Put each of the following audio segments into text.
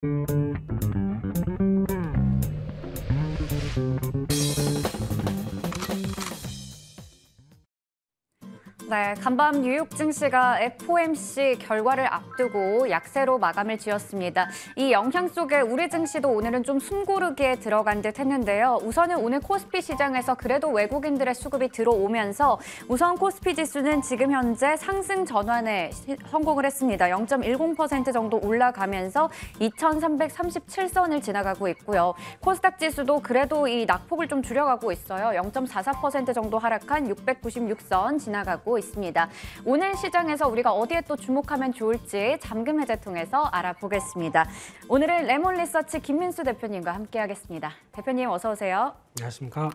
네, 간밤 뉴욕 증시가 FOMC 결과를 앞두고 약세로 마감을 지었습니다. 이 영향 속에 우리 증시도 오늘은 좀 숨고르기에 들어간 듯 했는데요. 우선은 오늘 코스피 시장에서 그래도 외국인들의 수급이 들어오면서 우선 코스피 지수는 지금 현재 상승 전환에 성공을 했습니다. 0.10% 정도 올라가면서 2,337선을 지나가고 있고요. 코스닥 지수도 그래도 이 낙폭을 좀 줄여가고 있어요. 0.44% 정도 하락한 696선 지나가고 있습니다. 오늘 시장에서 우리가 어디에 또 주목하면 좋을지 잠금 해제 통해서 알아보겠습니다. 오늘은 레몬리서치 김민수 대표님과 함께하겠습니다. 대표님 어서 오세요. 안녕하십니까.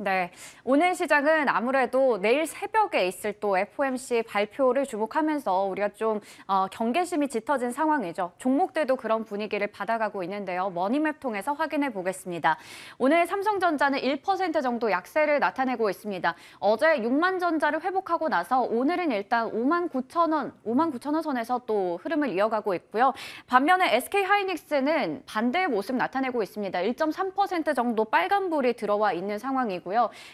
네, 오늘 시장은 아무래도 내일 새벽에 있을 또 FOMC 발표를 주목하면서 우리가 좀 경계심이 짙어진 상황이죠. 종목들도 그런 분위기를 받아가고 있는데요. 머니맵 통해서 확인해 보겠습니다. 오늘 삼성전자는 1% 정도 약세를 나타내고 있습니다. 어제 6만 전자를 회복하고 나서 오늘은 일단 5만 9천 원 선에서 또 흐름을 이어가고 있고요. 반면에 SK하이닉스는 반대의 모습 나타내고 있습니다. 1.3% 정도 빨간불이 들어와 있는 상황이고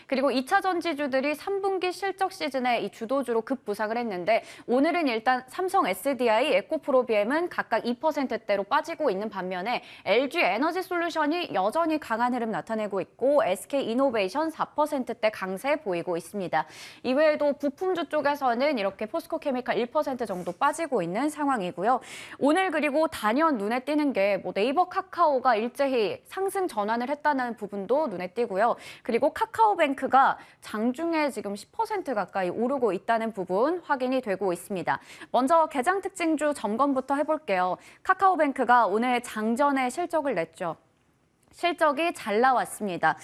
그리고 2차 전지주들이 3분기 실적 시즌에 이 주도주로 급부상을 했는데 오늘은 일단 삼성 SDI, 에코프로비엠은 각각 2%대로 빠지고 있는 반면에 LG 에너지솔루션이 여전히 강한 흐름 나타내고 있고 SK이노베이션 4%대 강세 보이고 있습니다. 이외에도 부품주 쪽에서는 이렇게 포스코케미칼 1% 정도 빠지고 있는 상황이고요. 오늘 그리고 단연 눈에 띄는 게 네이버 카카오가 일제히 상승 전환을 했다는 부분도 눈에 띄고요. 그리고 카카오뱅크가 장중에 지금 10% 가까이 오르고 있다는 부분 확인이 되고 있습니다. 먼저 개장 특징주 점검부터 해볼게요. 카카오뱅크가 오늘 장전에 실적을 냈죠. 실적이 잘 나왔습니다.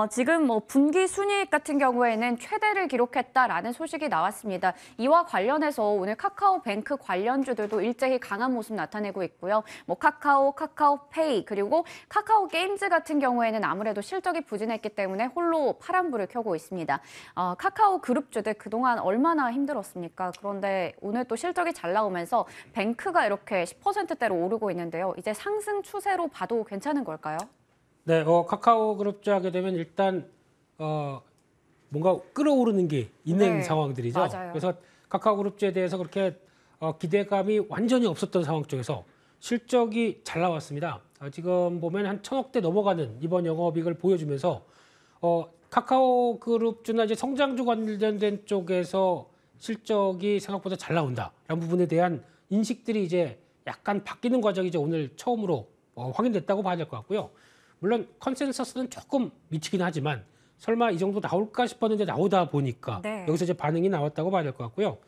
지금 분기 순이익 같은 경우에는 최대를 기록했다라는 소식이 나왔습니다. 이와 관련해서 오늘 카카오뱅크 관련주들도 일제히 강한 모습 나타내고 있고요. 카카오, 카카오페이 그리고 카카오 게임즈 같은 경우에는 아무래도 실적이 부진했기 때문에 홀로 파란불을 켜고 있습니다. 카카오 그룹주들 그동안 얼마나 힘들었습니까? 그런데 오늘 또 실적이 잘 나오면서 뱅크가 이렇게 10%대로 오르고 있는데요. 이제 상승 추세로 봐도 괜찮은 걸까요? 네, 카카오 그룹주 하게 되면 일단 뭔가 끌어오르는 게 있는 네, 상황들이죠. 맞아요. 그래서 카카오 그룹주에 대해서 그렇게 기대감이 완전히 없었던 상황 쪽에서 실적이 잘 나왔습니다. 지금 보면 한 1,000억대 넘어가는 이번 영업이익을 보여주면서 카카오 그룹주나 이제 성장주 관련된 쪽에서 실적이 생각보다 잘 나온다라는 부분에 대한 인식들이 이제 약간 바뀌는 과정이 이제 오늘 처음으로 확인됐다고 봐야 될 것 같고요. 물론 컨센서스는 조금 미치긴 하지만 설마 이 정도 나올까 싶었는데 나오다 보니까 네. 여기서 이제 반응이 나왔다고 봐야 될 것 같고요.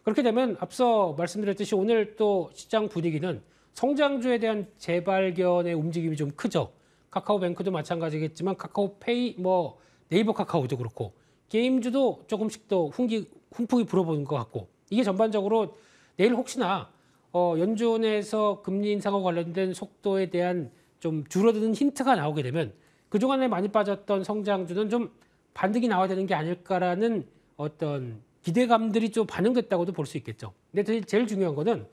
그렇게 되면 앞서 말씀드렸듯이 오늘 또 시장 분위기는 성장주에 대한 재발견의 움직임이 좀 크죠. 카카오뱅크도 마찬가지겠지만 카카오페이, 네이버 카카오도 그렇고 게임주도 조금씩 또 훈풍이 불어보는 것 같고 이게 전반적으로 내일 혹시나 연준에서 금리 인상과 관련된 속도에 대한 좀 줄어드는 힌트가 나오게 되면 그동안에 많이 빠졌던 성장주는 좀 반등이 나와야 되는 게 아닐까라는 어떤 기대감들이 좀 반영됐다고도 볼 수 있겠죠. 근데 제일 중요한 거는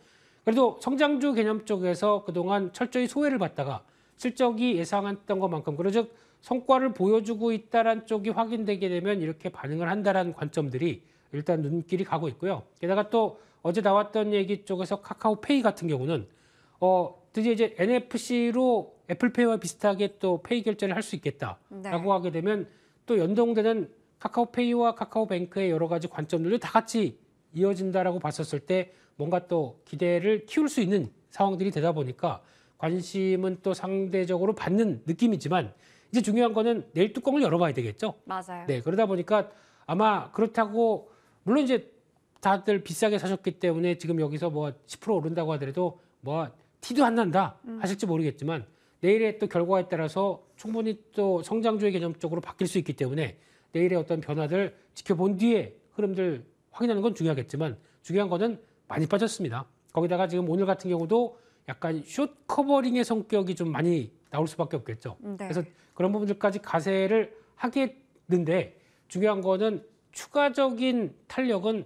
그래도 성장주 개념 쪽에서 그동안 철저히 소외를 받다가 실적이 예상했던 것만큼 즉 성과를 보여주고 있다는 쪽이 확인되게 되면 이렇게 반응을 한다는 관점들이 일단 눈길이 가고 있고요. 게다가 또 어제 나왔던 얘기 쪽에서 카카오페이 같은 경우는 드디어 이제 NFC로 애플페이와 비슷하게 또 페이 결제를 할 수 있겠다라고 하게 되면 또 연동되는 카카오페이와 카카오뱅크의 여러 가지 관점들도 다 같이 이어진다라고 봤었을 때 뭔가 또 기대를 키울 수 있는 상황들이 되다 보니까 관심은 또 상대적으로 받는 느낌이지만 이제 중요한 거는 내일 뚜껑을 열어봐야 되겠죠. 맞아요. 네, 그러다 보니까 아마 그렇다고 물론 이제 다들 비싸게 사셨기 때문에 지금 여기서 10% 오른다고 하더라도 티도 안 난다 하실지 모르겠지만 내일의 또 결과에 따라서 충분히 또 성장주의 개념적으로 바뀔 수 있기 때문에 내일의 어떤 변화들 지켜본 뒤에 흐름들 확인하는 건 중요하겠지만 중요한 거는 많이 빠졌습니다. 거기다가 지금 오늘 같은 경우도 약간 숏 커버링의 성격이 좀 많이 나올 수밖에 없겠죠. 네. 그래서 그런 부분들까지 가세를 하겠는데 중요한 거는 추가적인 탄력은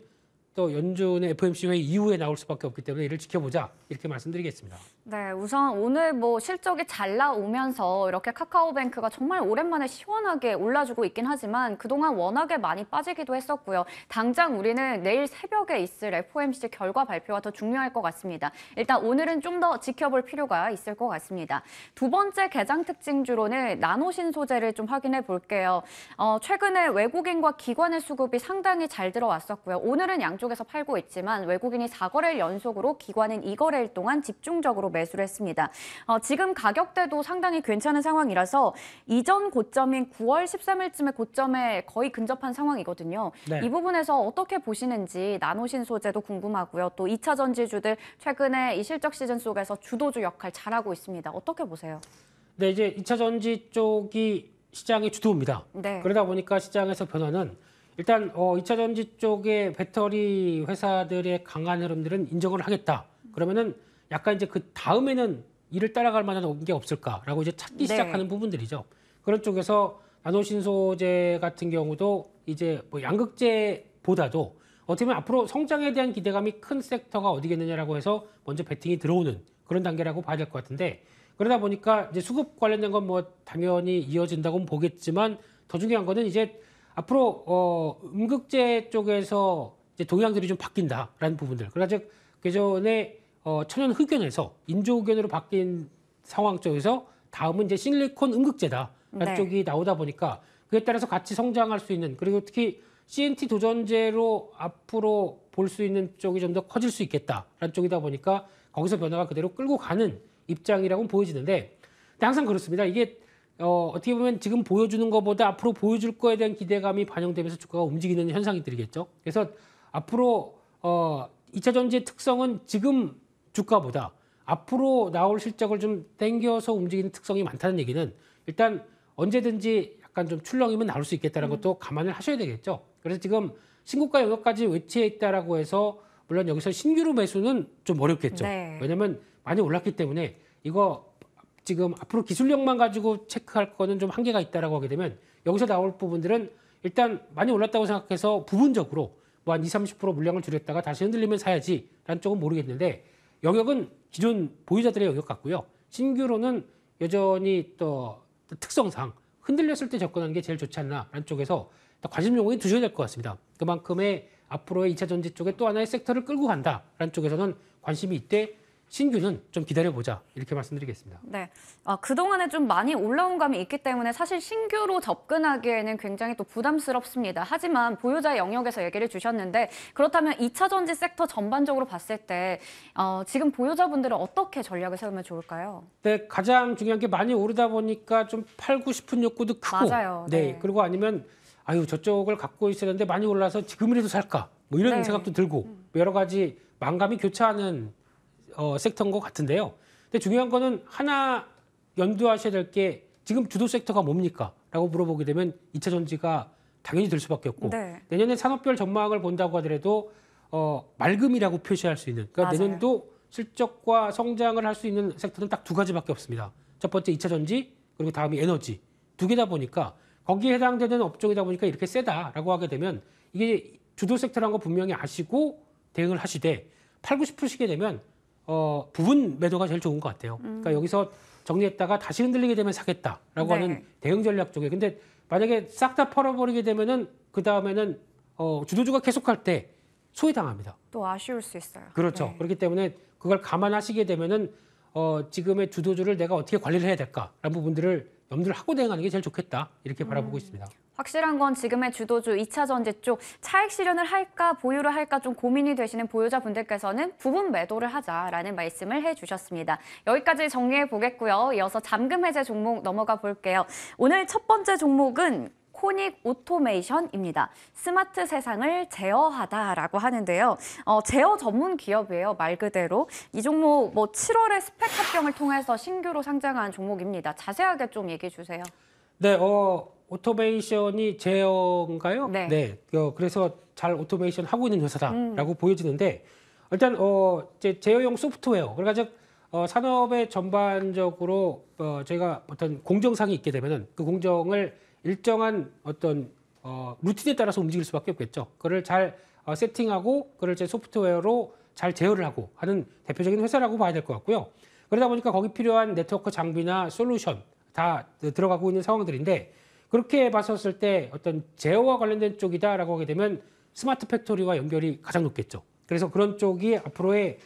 또 연준의 FOMC 회의 이후에 나올 수밖에 없기 때문에 이를 지켜보자. 이렇게 말씀드리겠습니다. 네, 우선 오늘 뭐 실적이 잘 나오면서 이렇게 카카오뱅크가 정말 오랜만에 시원하게 올라주고 있긴 하지만 그동안 워낙에 많이 빠지기도 했었고요. 당장 우리는 내일 새벽에 있을 FOMC 결과 발표가 더 중요할 것 같습니다. 일단 오늘은 좀 더 지켜볼 필요가 있을 것 같습니다. 두 번째 개장 특징주로는 나노신소재를 좀 확인해 볼게요. 최근에 외국인과 기관의 수급이 상당히 잘 들어왔었고요. 오늘은 양쪽에서 팔고 있지만 외국인이 4거래일 연속으로 기관은 2거래일 동안 집중적으로 매수를 했습니다. 지금 가격대도 상당히 괜찮은 상황이라서 이전 고점인 9월 13일쯤의 고점에 거의 근접한 상황이거든요. 네. 이 부분에서 어떻게 보시는지 나노신소재도 궁금하고요. 또 2차 전지주들 최근에 이 실적 시즌 속에서 주도주 역할 잘하고 있습니다. 어떻게 보세요? 네, 이제 2차 전지 쪽이 시장의 주도입니다. 네. 그러다 보니까 시장에서 변화는 일단 2차 전지 쪽의 배터리 회사들의 강한 흐름들은 인정을 하겠다. 그러면은 약간 이제 그 다음에는 이를 따라갈 만한 게 없을까라고 이제 찾기 네. 시작하는 부분들이죠. 그런 쪽에서 나노신소재 같은 경우도 이제 뭐 양극재보다도 어떻게 보면 앞으로 성장에 대한 기대감이 큰 섹터가 어디겠느냐라고 해서 먼저 베팅이 들어오는 그런 단계라고 봐야 될 것 같은데 그러다 보니까 이제 수급 관련된 건 뭐 당연히 이어진다고는 보겠지만 더 중요한 거는 이제 앞으로 음극재 쪽에서 이제 동향들이 좀 바뀐다라는 부분들. 그러나 즉 그전에 천연 흑연에서 인조 흑연으로 바뀐 상황 쪽에서 다음은 이제 실리콘 음극재다라는 네. 쪽이 나오다 보니까 그에 따라서 같이 성장할 수 있는 그리고 특히 CNT 도전제로 앞으로 볼 수 있는 쪽이 좀 더 커질 수 있겠다라는 쪽이다 보니까 거기서 변화가 그대로 끌고 가는 입장이라고는 보여지는데 근데 항상 그렇습니다. 이게 어떻게 보면 지금 보여주는 것보다 앞으로 보여줄 거에 대한 기대감이 반영되면서 주가가 움직이는 현상들이겠죠. 그래서 앞으로 2차 전지의 특성은 지금 주가보다 앞으로 나올 실적을 좀 땡겨서 움직이는 특성이 많다는 얘기는 일단 언제든지 약간 좀 출렁이면 나올 수 있겠다는 것도 감안을 하셔야 되겠죠. 그래서 지금 신고가 영역까지 외치해 있다라고 해서 물론 여기서 신규로 매수는 좀 어렵겠죠. 네. 왜냐하면 많이 올랐기 때문에 이거 지금 앞으로 기술력만 가지고 체크할 거는 좀 한계가 있다라고 하게 되면 여기서 나올 부분들은 일단 많이 올랐다고 생각해서 부분적으로 뭐 한 20-30% 물량을 줄였다가 다시 흔들리면 사야지라는 쪽은 모르겠는데 영역은 기존 보유자들의 영역 같고요. 신규로는 여전히 또 특성상 흔들렸을 때 접근하는 게 제일 좋지 않나라는 쪽에서 관심 용어에 두셔야 될 것 같습니다. 그만큼의 앞으로의 2차 전지 쪽에 또 하나의 섹터를 끌고 간다라는 쪽에서는 관심이 있되 신규는 좀 기다려보자 이렇게 말씀드리겠습니다. 네, 그동안에 좀 많이 올라온 감이 있기 때문에 사실 신규로 접근하기에는 굉장히 또 부담스럽습니다. 하지만 보유자의 영역에서 얘기를 주셨는데 그렇다면 2차 전지 섹터 전반적으로 봤을 때 지금 보유자분들은 어떻게 전략을 세우면 좋을까요? 네, 가장 중요한 게 많이 오르다 보니까 좀 팔고 싶은 욕구도 크고 맞아요. 네, 네. 그리고 아니면 아유 저쪽을 갖고 있어야 되는데 많이 올라서 지금이라도 살까 뭐 이런 네. 생각도 들고 여러 가지 망감이 교차하는 섹터인 것 같은데요. 근데 중요한 거는 하나 염두하셔야 될 게 지금 주도 섹터가 뭡니까? 라고 물어보게 되면 2차 전지가 당연히 될 수밖에 없고 네. 내년에 산업별 전망을 본다고 하더라도 맑음이라고 표시할 수 있는 그러니까 맞아요. 내년도 실적과 성장을 할 수 있는 섹터는 딱 두 가지밖에 없습니다. 첫 번째 2차 전지 그리고 다음이 에너지 두 개다 보니까 거기에 해당되는 업종이다 보니까 이렇게 세다라고 하게 되면 이게 주도 섹터라는 거 분명히 아시고 대응을 하시되 팔고 싶으시게 되면 부분 매도가 제일 좋은 것 같아요. 그러니까 여기서 정리했다가 다시 흔들리게 되면 사겠다라고 네. 하는 대응 전략 쪽에. 근데 만약에 싹 다 팔아버리게 되면은 그 다음에는 주도주가 계속할 때 소외당합니다. 또 아쉬울 수 있어요. 그렇죠. 네. 그렇기 때문에 그걸 감안하시게 되면은 지금의 주도주를 내가 어떻게 관리를 해야 될까라는 부분들을 염두를 하고 대응하는 게 제일 좋겠다 이렇게 바라보고 있습니다. 확실한 건 지금의 주도주 2차 전지 쪽 차익 실현을 할까 보유를 할까 좀 고민이 되시는 보유자분들께서는 부분 매도를 하자라는 말씀을 해주셨습니다. 여기까지 정리해 보겠고요. 이어서 잠금 해제 종목 넘어가 볼게요. 오늘 첫 번째 종목은 코닉 오토메이션입니다. 스마트 세상을 제어하다라고 하는데요. 제어 전문 기업이에요, 말 그대로. 이 종목 7월에 스펙 합병을 통해서 신규로 상장한 종목입니다. 자세하게 좀 얘기해 주세요. 네, 오토메이션이 제어인가요? 네. 그래서 잘 오토메이션 하고 있는 회사다라고 보여지는데 일단 이제 제어용 소프트웨어. 그러니까 즉 산업의 전반적으로 저희가 어떤 공정상이 있게 되면은 그 공정을 일정한 어떤 루틴에 따라서 움직일 수밖에 없겠죠. 그걸 잘 세팅하고 그걸 제 소프트웨어로 잘 제어를 하고 하는 대표적인 회사라고 봐야 될 것 같고요. 그러다 보니까 거기 필요한 네트워크 장비나 솔루션 다 들어가고 있는 상황들인데 그렇게 봤었을 때 어떤 제어와 관련된 쪽이다라고 하게 되면 스마트 팩토리와 연결이 가장 높겠죠. 그래서 그런 쪽이 앞으로의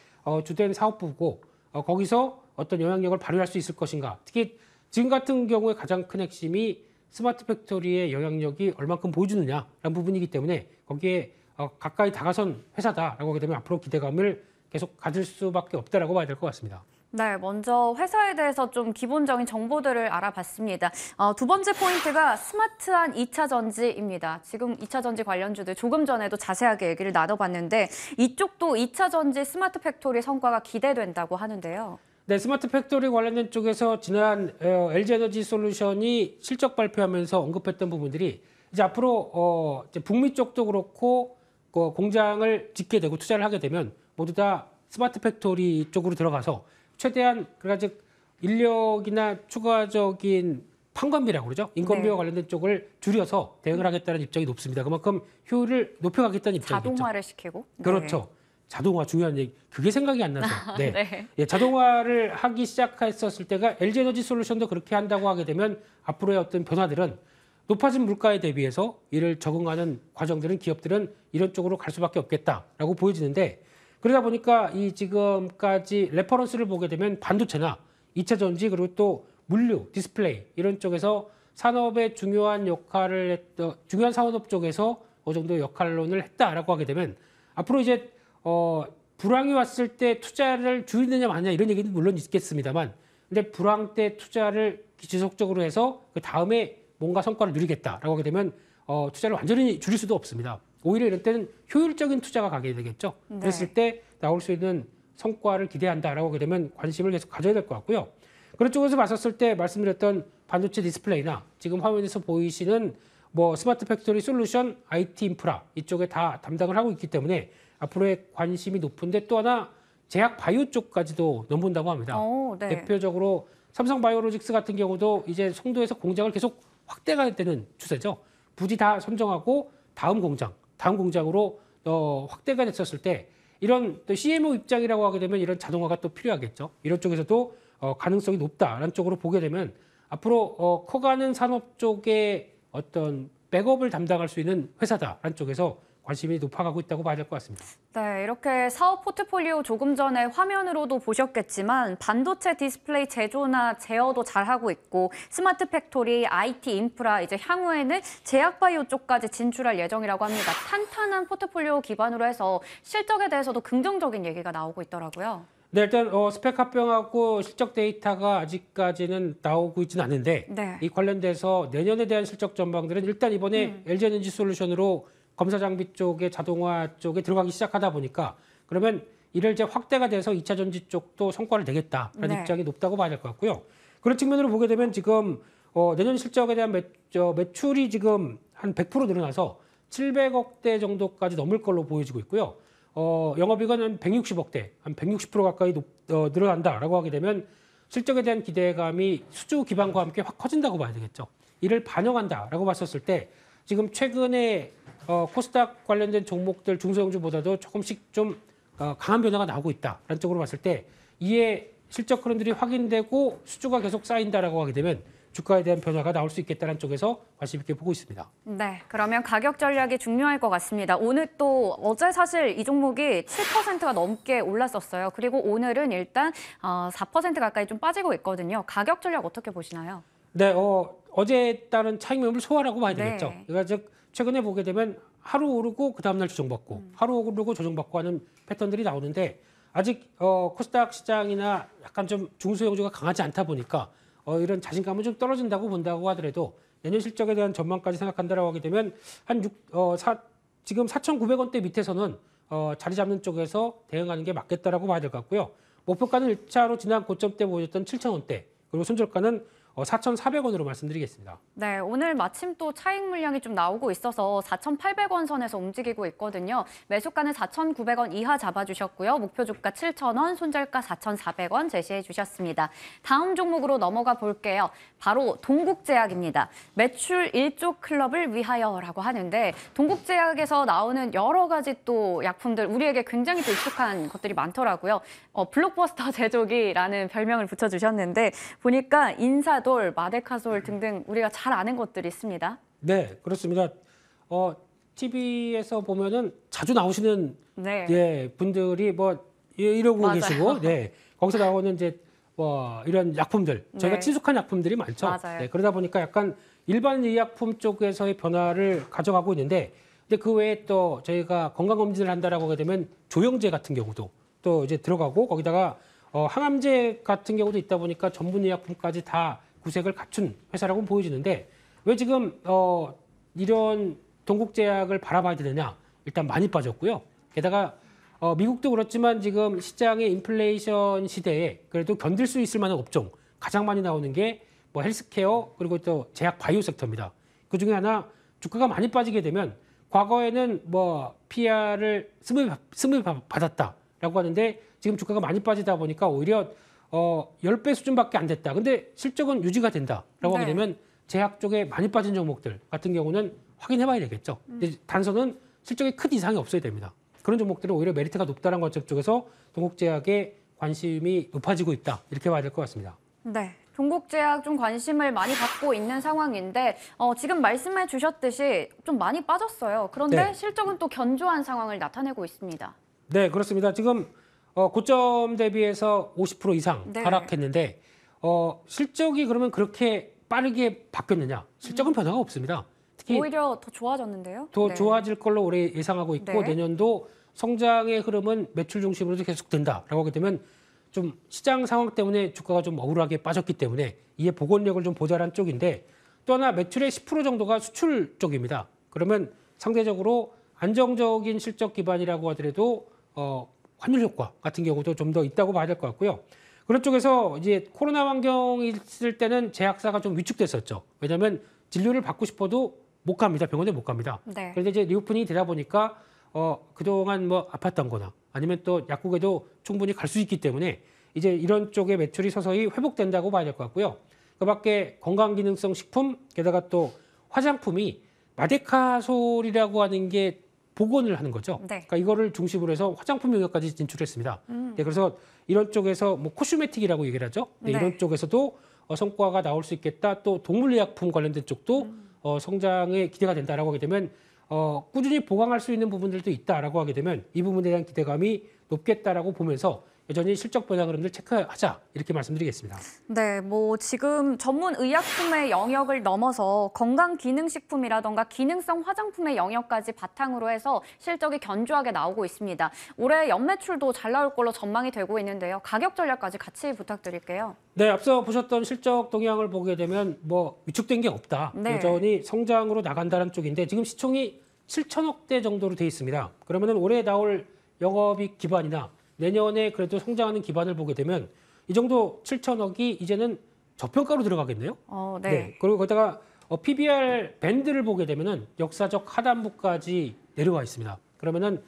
주된 사업부고 거기서 어떤 영향력을 발휘할 수 있을 것인가. 특히 지금 같은 경우에 가장 큰 핵심이 스마트 팩토리의 영향력이 얼만큼 보여주느냐라는 부분이기 때문에 거기에 가까이 다가선 회사다라고 하게 되면 앞으로 기대감을 계속 가질 수밖에 없다라고 봐야 될 것 같습니다. 네, 먼저 회사에 대해서 좀 기본적인 정보들을 알아봤습니다. 두 번째 포인트가 스마트한 2차 전지입니다. 지금 2차 전지 관련주들 조금 전에도 자세하게 얘기를 나눠봤는데 이쪽도 2차 전지 스마트 팩토리 성과가 기대된다고 하는데요. 네, 스마트 팩토리 관련된 쪽에서 지난 LG에너지 솔루션이 실적 발표하면서 언급했던 부분들이 이제 앞으로 이제 북미 쪽도 그렇고 공장을 짓게 되고 투자를 하게 되면 모두 다 스마트 팩토리 쪽으로 들어가서 최대한 그러니까 즉 인력이나 추가적인 판관비라고 그러죠. 인건비와 네. 관련된 쪽을 줄여서 대응을 하겠다는 입장이 높습니다. 그만큼 효율을 높여가겠다는 입장이겠죠. 자동화를 시키고. 네. 그렇죠. 자동화 중요한 얘기. 그게 생각이 안 나서. 네. 네. 예, 자동화를 하기 시작했었을 때가 LG에너지 솔루션도 그렇게 한다고 하게 되면 앞으로의 어떤 변화들은 높아진 물가에 대비해서 이를 적응하는 과정들은 기업들은 이런 쪽으로 갈 수밖에 없겠다라고 보여지는데 그러다 보니까 이 지금까지 레퍼런스를 보게 되면 반도체나 2차 전지 그리고 또 물류, 디스플레이 이런 쪽에서 산업의 중요한 역할을 했던 중요한 산업 쪽에서 어느 정도 역할론을 했다라고 하게 되면 앞으로 이제 불황이 왔을 때 투자를 줄이느냐 마느냐 이런 얘기는 물론 있겠습니다만 근데 불황 때 투자를 지속적으로 해서 그 다음에 뭔가 성과를 누리겠다라고 하게 되면 투자를 완전히 줄일 수도 없습니다. 오히려 이럴 때는 효율적인 투자가 가게 되겠죠. 네. 그랬을 때 나올 수 있는 성과를 기대한다라고 하게 되면 관심을 계속 가져야 될 것 같고요. 그런 쪽에서 봤었을 때 말씀드렸던 반도체 디스플레이나 지금 화면에서 보이시는 뭐 스마트 팩토리 솔루션, IT 인프라 이쪽에 다 담당을 하고 있기 때문에 앞으로의 관심이 높은데 또 하나 제약 바이오 쪽까지도 넘본다고 합니다. 네. 대표적으로 삼성 바이오로직스 같은 경우도 이제 송도에서 공장을 계속 확대가 되는 추세죠. 부지 다 선정하고 다음 공장으로 확대가 됐었을 때 이런 또 CMO 입장이라고 하게 되면 이런 자동화가 또 필요하겠죠. 이런 쪽에서도 가능성이 높다라는 쪽으로 보게 되면 앞으로 커가는 산업 쪽에 어떤 백업을 담당할 수 있는 회사다라는 쪽에서 관심이 높아가고 있다고 봐야 될 것 같습니다. 네, 이렇게 사업 포트폴리오 조금 전에 화면으로도 보셨겠지만 반도체 디스플레이 제조나 제어도 잘하고 있고 스마트 팩토리, IT 인프라, 이제 향후에는 제약 바이오 쪽까지 진출할 예정이라고 합니다. 탄탄한 포트폴리오 기반으로 해서 실적에 대해서도 긍정적인 얘기가 나오고 있더라고요. 네, 일단 스펙 합병하고 실적 데이터가 아직까지는 나오고 있지는 않은데 네. 이 관련돼서 내년에 대한 실적 전망들은 일단 이번에 LG에너지 솔루션으로 검사 장비 쪽에 자동화 쪽에 들어가기 시작하다 보니까 그러면 이를 이제 확대가 돼서 2차 전지 쪽도 성과를 내겠다라는 네. 입장이 높다고 봐야 될 것 같고요. 그런 측면으로 보게 되면 지금 내년 실적에 대한 매출이 지금 한 100% 늘어나서 700억대 정도까지 넘을 걸로 보여지고 있고요. 영업이익은 한 160억대, 한 160% 가까이 늘어난다라고 하게 되면 실적에 대한 기대감이 수주 기반과 함께 확 커진다고 봐야 되겠죠. 이를 반영한다라고 봤었을 때 지금 최근에 코스닥 관련된 종목들 중소형주보다도 조금씩 좀 강한 변화가 나오고 있다라는 쪽으로 봤을 때 이에 실적 흐름들이 확인되고 수주가 계속 쌓인다라고 하게 되면 주가에 대한 변화가 나올 수 있겠다는 쪽에서 관심 있게 보고 있습니다. 네, 그러면 가격 전략이 중요할 것 같습니다. 오늘 또 어제 사실 이 종목이 7%가 넘게 올랐었어요. 그리고 오늘은 일단 4% 가까이 좀 빠지고 있거든요. 가격 전략 어떻게 보시나요? 네, 어제에 따른 차익 매물 소화라고 봐야 되겠죠. 네. 그러니까 즉 최근에 보게 되면 하루 오르고 그 다음날 조정받고 하루 오르고 조정받고 하는 패턴들이 나오는데 아직 코스닥 시장이나 약간 좀 중소형주가 강하지 않다 보니까 이런 자신감은 좀 떨어진다고 본다고 하더라도 내년 실적에 대한 전망까지 생각한다라고 하게 되면 지금 4,900원대 밑에서는 자리 잡는 쪽에서 대응하는 게 맞겠다라고 봐야 될 것 같고요. 목표가는 1차로 지난 고점 때 보여줬던 7,000원대 그리고 손절가는 4,400원으로 말씀드리겠습니다. 네, 오늘 마침 또 차익 물량이 좀 나오고 있어서 4,800원 선에서 움직이고 있거든요. 매수가는 4,900원 이하 잡아주셨고요. 목표 주가 7,000원, 손절가 4,400원 제시해 주셨습니다. 다음 종목으로 넘어가 볼게요. 바로 동국제약입니다. 매출 1조 클럽을 위하여라고 하는데 동국제약에서 나오는 여러 가지 또 약품들 우리에게 굉장히 또 익숙한 것들이 많더라고요. 블록버스터 제조기라는 별명을 붙여주셨는데 보니까 인사돌, 마데카솔 등등 우리가 잘 아는 것들이 있습니다. 네, 그렇습니다. TV에서 보면은 자주 나오시는 네. 예, 분들이 뭐 이러고 맞아요. 계시고, 네, 거기서 나오는 이제 이런 약품들, 저희가 네. 친숙한 약품들이 많죠. 맞아요. 네, 그러다 보니까 약간 일반 의약품 쪽에서의 변화를 가져가고 있는데, 근데 그 외에 또 저희가 건강검진을 한다라고 하게 되면 조영제 같은 경우도 또 이제 들어가고 거기다가 항암제 같은 경우도 있다 보니까 전문 의약품까지 다 구색을 갖춘 회사라고 보여지는데 왜 지금 이런 동국제약을 바라봐야 되느냐? 일단 많이 빠졌고요. 게다가 미국도 그렇지만 지금 시장의 인플레이션 시대에 그래도 견딜 수 있을 만한 업종 가장 많이 나오는 게 뭐 헬스케어 그리고 또 제약 바이오 섹터입니다. 그 중에 하나 주가가 많이 빠지게 되면 과거에는 뭐 PR을 스물 받았다라고 하는데 지금 주가가 많이 빠지다 보니까 오히려 10배 수준밖에 안 됐다. 근데 실적은 유지가 된다라고 하게 네. 되면 제약 쪽에 많이 빠진 종목들 같은 경우는 확인해 봐야 되겠죠. 근데 단서는 실적에 큰 이상이 없어야 됩니다. 그런 종목들은 오히려 메리트가 높다는 관점 쪽에서 동국제약에 관심이 높아지고 있다. 이렇게 봐야 될 것 같습니다. 네. 동국제약 좀 관심을 많이 받고 있는 상황인데 지금 말씀해 주셨듯이 좀 많이 빠졌어요. 그런데 네. 실적은 또 견조한 상황을 나타내고 있습니다. 네, 그렇습니다. 지금 고점 대비해서 50% 이상 네. 하락했는데 실적이 그러면 그렇게 빠르게 바뀌었느냐? 실적은 변화가 없습니다. 특히 오히려 더 좋아졌는데요. 더 네. 좋아질 걸로 올해 예상하고 있고 네. 내년도 성장의 흐름은 매출 중심으로 계속 된다라고 하게 되면 좀 시장 상황 때문에 주가가 좀 억울하게 빠졌기 때문에 이에 복원력을 좀 보잘한 쪽인데 또 하나 매출의 10% 정도가 수출 쪽입니다. 그러면 상대적으로 안정적인 실적 기반이라고 하더라도 환율 효과 같은 경우도 좀 더 있다고 봐야 될 것 같고요. 그런 쪽에서 이제 코로나 환경이 있을 때는 제약사가 좀 위축됐었죠. 왜냐하면 진료를 받고 싶어도 못 갑니다. 병원에 못 갑니다. 네. 그런데 이제 리오프닝이 되다 보니까 그동안 뭐 아팠던 거나 아니면 또 약국에도 충분히 갈 수 있기 때문에 이제 이런 쪽의 매출이 서서히 회복된다고 봐야 될 것 같고요. 그 밖에 건강기능성 식품, 게다가 또 화장품이 마데카솔이라고 하는 게 복원을 하는 거죠. 네. 그러니까 이거를 중심으로 해서 화장품 영역까지 진출했습니다. 네, 그래서 이런 쪽에서 뭐 코스메틱이라고 얘기를 하죠. 네, 네. 이런 쪽에서도 성과가 나올 수 있겠다. 또 동물의약품 관련된 쪽도 성장에 기대가 된다라고 하게 되면 꾸준히 보강할 수 있는 부분들도 있다라고 하게 되면 이 부분에 대한 기대감이 높겠다라고 보면서 여전히 실적 변화 흐름들 체크하자 이렇게 말씀드리겠습니다. 네, 뭐 지금 전문 의약품의 영역을 넘어서 건강기능식품이라던가 기능성 화장품의 영역까지 바탕으로 해서 실적이 견조하게 나오고 있습니다. 올해 연매출도 잘 나올 걸로 전망이 되고 있는데요. 가격 전략까지 같이 부탁드릴게요. 네, 앞서 보셨던 실적 동향을 보게 되면 뭐 위축된 게 없다. 네. 여전히 성장으로 나간다는 쪽인데 지금 시총이 7천억대 정도로 돼 있습니다. 그러면은 올해 나올 영업이익 기반이나 내년에 그래도 성장하는 기반을 보게 되면 이 정도 7천억이 이제는 저평가로 들어가겠네요. 네. 그리고 거기다가 PBR 밴드를 보게 되면은 역사적 하단부까지 내려와 있습니다. 그러면은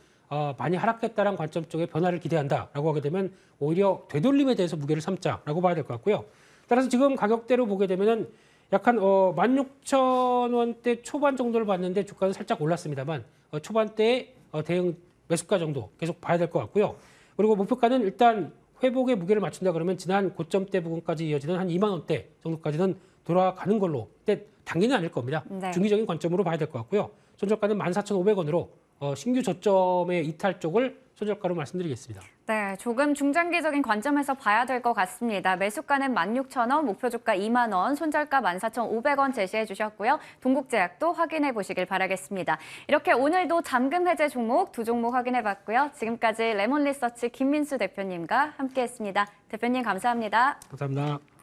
많이 하락했다는 관점 쪽에 변화를 기대한다라고 하게 되면 오히려 되돌림에 대해서 무게를 삼자라고 봐야 될 것 같고요. 따라서 지금 가격대로 보게 되면은 약간 16,000원대 초반 정도를 봤는데 주가는 살짝 올랐습니다만 초반대에 대응 매수가 정도 계속 봐야 될 것 같고요. 그리고 목표가는 일단 회복에 무게를 맞춘다 그러면 지난 고점대 부분까지 이어지는 한 2만 원대 정도까지는 돌아가는 걸로. 근데 당연히 아닐 겁니다. 네. 중기적인 관점으로 봐야 될 것 같고요. 손절가는 14,500원으로 신규 저점의 이탈 쪽을 손절가로 말씀드리겠습니다. 네, 조금 중장기적인 관점에서 봐야 될 것 같습니다. 매수가는 16,000원, 목표 주가 2만 원, 손절가 14,500원 제시해 주셨고요. 동국제약도 확인해 보시길 바라겠습니다. 이렇게 오늘도 잠금 해제 종목 두 종목 확인해 봤고요. 지금까지 레몬리서치 김민수 대표님과 함께했습니다. 대표님 감사합니다. 감사합니다.